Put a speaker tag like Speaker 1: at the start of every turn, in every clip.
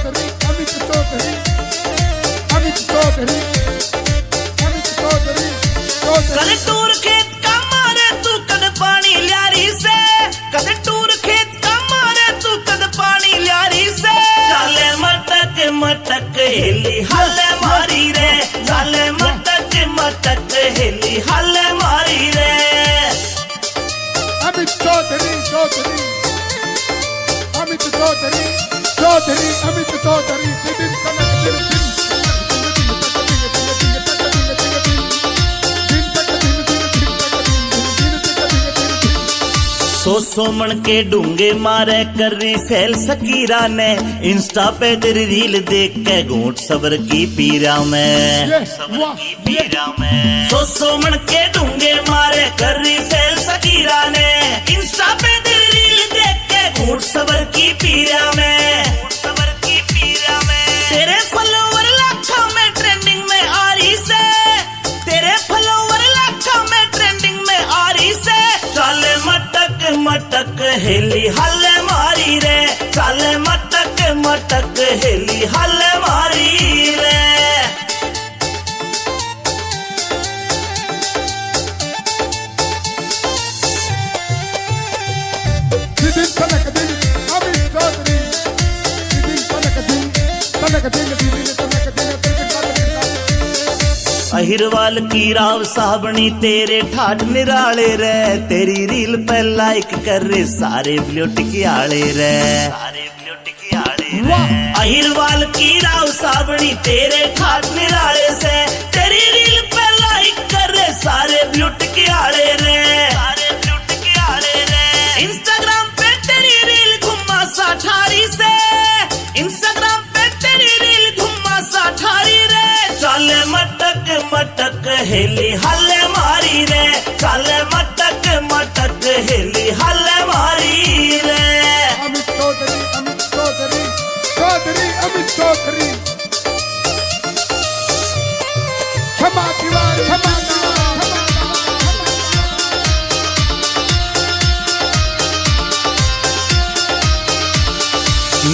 Speaker 1: चौधरी अमित चौधरी अमित चौधरी अमित चौधरी
Speaker 2: कद टूर खेत का मारे तू कद पानी ल्यारी से, कद टूर खेत का मारे तू कद पानी ल्यारी से। चाले मटक मटक हेली हल मारी रे, चाले मटक मटक हेली हल मारी रे।
Speaker 1: अमित चौधरी चौधरी अमित चौधरी चौधरी अमित चौधरी दिन कनक दिन दिन
Speaker 2: सो मन के डूंगे मारे कर रही फैल सकीरा ने, इंस्टा पे तेरी रील देख के घूंट सबर की पीरा में, सबर की पीरा में। सो मन के डूंगे मारे कर रही फैल सकीरा ने, इंस्टा पे तेरी रील देख के घूंट सबर की पीरा में, सबर की पीरा में। तेरे फॉलोवर लाखों में ट्रेंडिंग में आ रही से, तेरे फॉलोवर लाखों में ट्रेंडिंग में आ रही से। चाले मटक मटक हेली हल मारी रे, चाले मटक मटक हेली हल मारी रे।
Speaker 1: दिन कनक दिन अमित चौधरी दिन कनक दिन कनक दिन दिन कनक दिन
Speaker 2: अहिरवाल की राव साबणी तेरे ठाठ निराले रे, तेरी रील पे लाइक कर रे सारे ब्लूट की आले रे, सारे ब्लूट की आले रे। अहिरवाल की राव साबणी तेरे ठाठ निराले से, तेरी रील पे लाइक कर रे सारे ब्लूट की आले रे, सारे ब्लूट की आले रे। इंस्टाग्राम पे तेरी रील घुमा सा ठारी से, इंस्टाग्राम पे तेरी रील घुमा सा ठारी रे। चाले मटक मटक हेली हल मारी रे, चाले मटक मटक हेली हल मारी रे।
Speaker 1: अमित चौधरी अमित चौधरी चौधरी अमित चौधरी क्षमा तिवारी क्षमा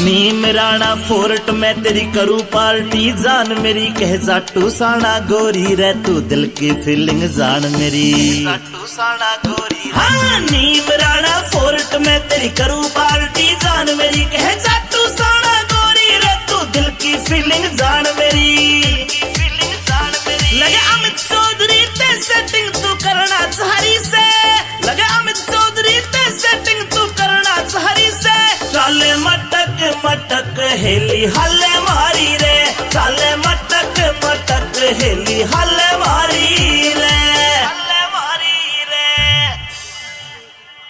Speaker 2: नीम राणा फोर्ट में तेरी करूँ पार्टी जान मेरी, कह जाटू साना गोरी रे तू दिल की फीलिंग जान मेरी, जाटू साना गोरी। हाँ नीम राणा फोर्ट में तेरी करूँ पार्टी जान मेरी, कह जाटू साना गोरी रे तू दिल की फीलिंग जान मेरी, फीलिंग जान मेरी। लगे अमित चौधरी ते सेटिंग तू करना चाहरी से, लगे अमित चौधरी ते सेटिंग तू करना चाहरी से। चाले मटक मटक हेली हल मारी रे, चाले मटक मटक हेली हल मारी